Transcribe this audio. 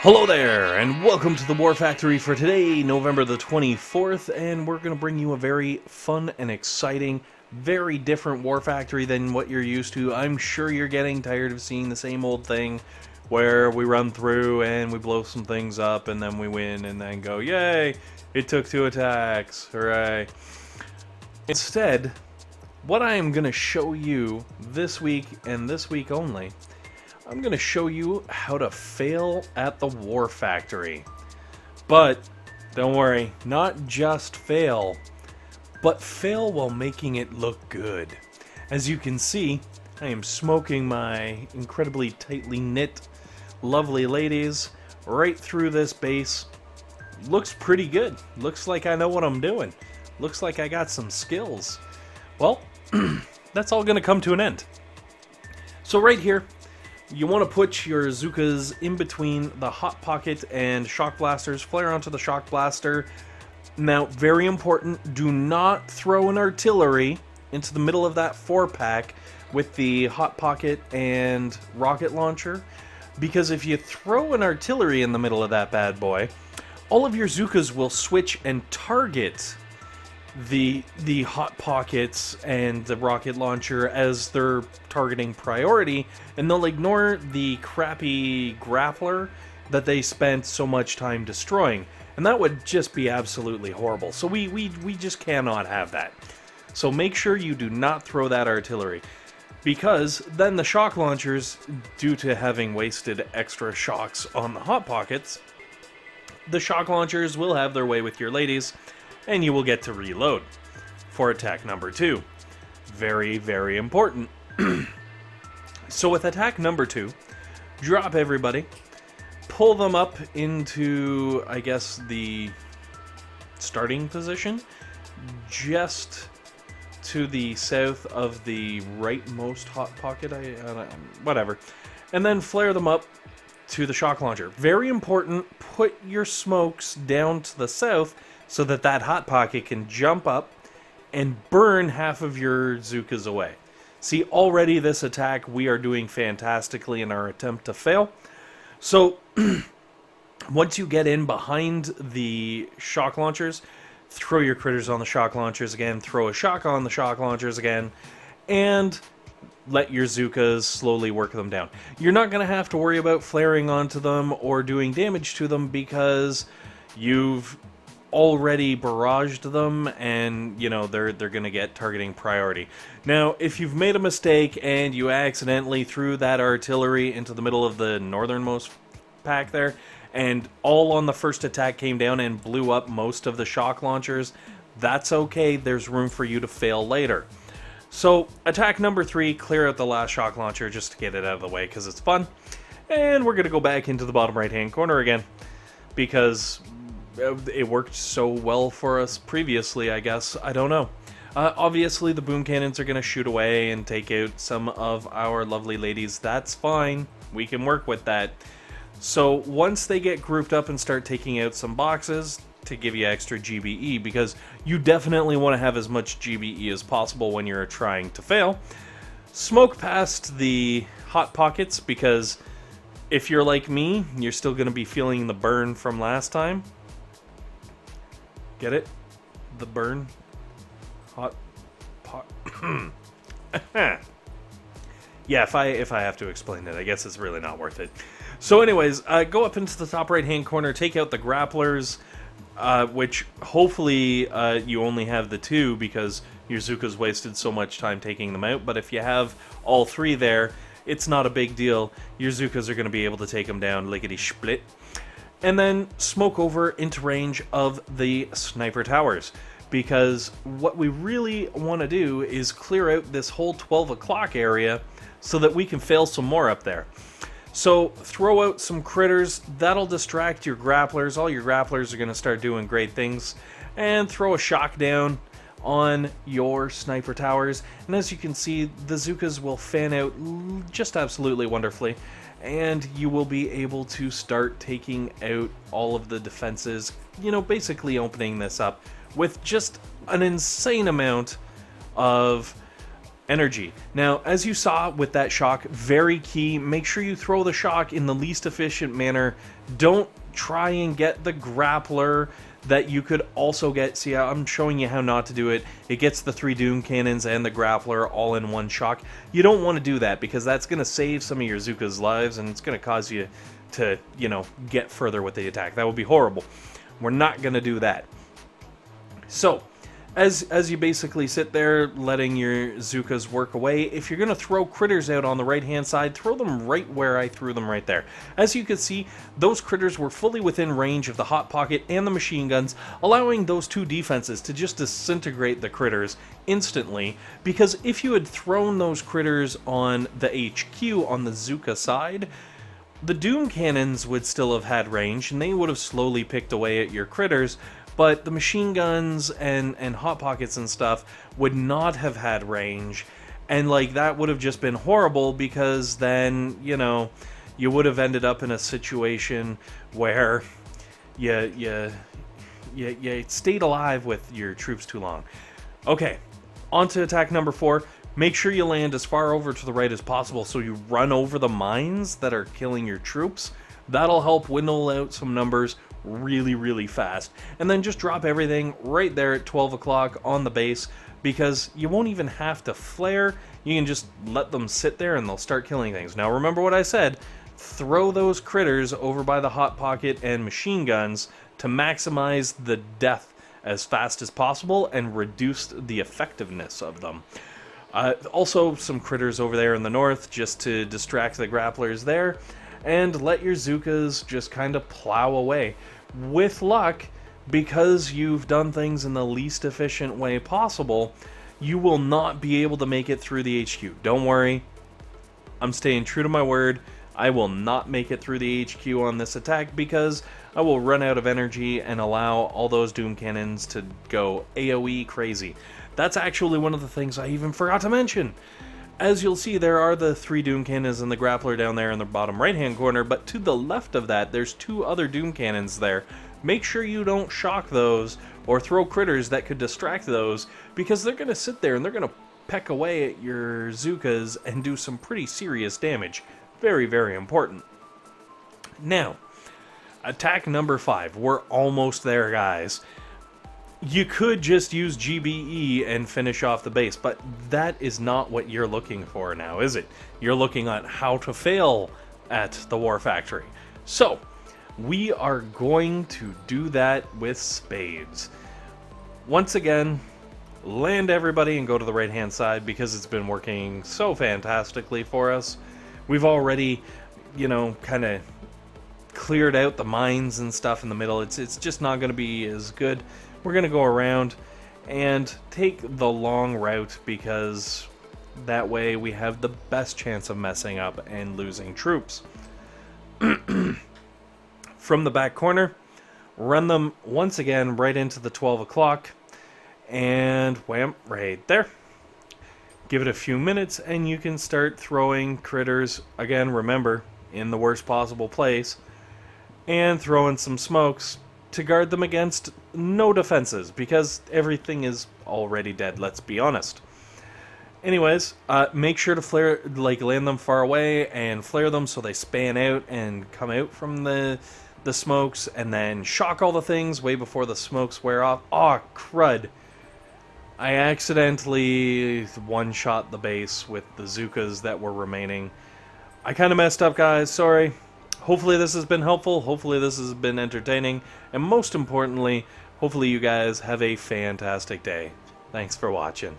Hello there, and welcome to the War Factory for today, November the 24th, and we're going to bring you a very fun and exciting, very different War Factory than what you're used to. I'm sure you're getting tired of seeing the same old thing, where we run through and we blow some things up, and then we win, and then go, yay, it took 2 attacks, hooray. Instead, what I am going to show you this week, and this week only, I'm going to show you how to fail at the War Factory. But, don't worry, not just fail, but fail while making it look good. As you can see, I am smoking my incredibly tightly knit, lovely ladies right through this base. Looks pretty good. Looks like I know what I'm doing. Looks like I got some skills. Well, that's all going to come to an end. So right here, you want to put your Zookas in between the Hot Pocket and Shock Blasters. Flare onto the Shock Blaster. Now, very important, do not throw an artillery into the middle of that 4-pack with the Hot Pocket and Rocket Launcher. Because if you throw an artillery in the middle of that bad boy, all of your Zookas will switch and target the Hot Pockets and the Rocket Launcher as their targeting priority, and they'll ignore the crappy grappler that they spent so much time destroying. And that would just be absolutely horrible. So we just cannot have that. So make sure you do not throw that artillery, because then the Shock Launchers, due to having wasted extra shocks on the Hot Pockets, the Shock Launchers will have their way with your ladies, and you will get to reload for attack number 2. Very, very important. So with attack number 2, drop everybody, pull them up into, I guess, the starting position, just to the south of the rightmost Hot Pocket, whatever, and then flare them up to the Shock Launcher. Very important, put your smokes down to the south so that that Hot Pocket can jump up and burn half of your Zookas away. See, already this attack we are doing fantastically in our attempt to fail. So, once you get in behind the Shock Launchers, throw your critters on the Shock Launchers again, throw a shock on the Shock Launchers again, and let your Zookas slowly work them down. You're not going to have to worry about flaring onto them or doing damage to them because you've already barraged them, and you know they're going to get targeting priority. Now, if you've made a mistake and you accidentally threw that artillery into the middle of the northernmost pack there, and all on the first attack came down and blew up most of the Shock Launchers, that's okay. There's room for you to fail later. So, attack number 3, clear out the last Shock Launcher just to get it out of the way because it's fun. And we're going to go back into the bottom right-hand corner again because it worked so well for us previously, I guess. I don't know. Obviously, the boom cannons are going to shoot away and take out some of our lovely ladies. That's fine. We can work with that. So once they get grouped up and start taking out some boxes to give you extra GBE, because you definitely want to have as much GBE as possible when you're trying to fail, smoke past the Hot Pockets, because if you're like me, you're still going to be feeling the burn from last time. Get it? The burn? Hot pot. Yeah, if I have to explain it, I guess it's really not worth it. So anyways, go up into the top right-hand corner, take out the grapplers, which hopefully you only have the 2 because your Zookas wasted so much time taking them out. But if you have all 3 there, it's not a big deal. Your Zookas are going to be able to take them down lickety-split. And then smoke over into range of the sniper towers, because what we really want to do is clear out this whole 12 o'clock area so that we can fail some more up there. So throw out some critters, that'll distract your grapplers. All your grapplers are going to start doing great things. And throw a shock down on your sniper towers. And as you can see, the Zookas will fan out just absolutely wonderfully. And you will be able to start taking out all of the defenses, you know, basically opening this up with just an insane amount of Energy. Now, as you saw with that shock, very key, make sure you throw the shock in the least efficient manner. Don't try and get the grappler that you could also get. See, I'm showing you how not to do it. It gets the 3 Doom Cannons and the grappler all in one shock. You don't want to do that because that's going to save some of your Zooka's lives and it's going to cause you to, you know, get further with the attack. That would be horrible. We're not going to do that. So, as you basically sit there letting your Zookas work away, if you're going to throw critters out on the right-hand side, throw them right where I threw them right there. As you can see, those critters were fully within range of the Hot Pocket and the machine guns, allowing those 2 defenses to just disintegrate the critters instantly, because if you had thrown those critters on the HQ on the Zooka side, the Doom Cannons would still have had range, and they would have slowly picked away at your critters, but the machine guns and Hot Pockets and stuff would not have had range, and like that would have just been horrible because then, you know, you would have ended up in a situation where you stayed alive with your troops too long. Okay, on to attack number 4. Make sure you land as far over to the right as possible so you run over the mines that are killing your troops. That'll help dwindle out some numbers really fast. And then just drop everything right there at 12 o'clock on the base, because you won't even have to flare. You can just let them sit there and they'll start killing things. Now remember what I said, throw those critters over by the Hot Pocket and machine guns to maximize the death as fast as possible and reduce the effectiveness of them. Also some critters over there in the north just to distract the grapplers there, and let your Zookas just kind of plow away. With luck, because you've done things in the least efficient way possible, you will not be able to make it through the HQ. Don't worry, I'm staying true to my word. I will not make it through the HQ on this attack because I will run out of energy and allow all those Doom Cannons to go AoE crazy. That's actually one of the things I even forgot to mention. As you'll see, there are the 3 Doom Cannons and the grappler down there in the bottom right-hand corner, but to the left of that, there's 2 other Doom Cannons there. Make sure you don't shock those or throw critters that could distract those, because they're going to sit there and they're going to peck away at your Zookas and do some pretty serious damage. Very important. Now, attack number 5. We're almost there, guys. You could just use GBE and finish off the base, but that is not what you're looking for now, is it? You're looking at how to fail at the War Factory. So, we are going to do that with spades. Once again, land everybody and go to the right-hand side because it's been working so fantastically for us. We've already, you know, kind of cleared out the mines and stuff in the middle. It's just not going to be as good. We're going to go around and take the long route because that way we have the best chance of messing up and losing troops. From the back corner, run them once again right into the 12 o'clock and wham, right there. Give it a few minutes and you can start throwing critters, again remember, in the worst possible place, and throw in some smokes to guard them against no defenses, because everything is already dead, let's be honest. Anyways, make sure to flare, like land them far away and flare them so they span out and come out from the smokes, and then shock all the things way before the smokes wear off. Aw, crud. I accidentally one-shot the base with the Zookas that were remaining. I kind of messed up, guys, sorry. Hopefully this has been helpful, hopefully this has been entertaining, and most importantly, hopefully you guys have a fantastic day. Thanks for watching.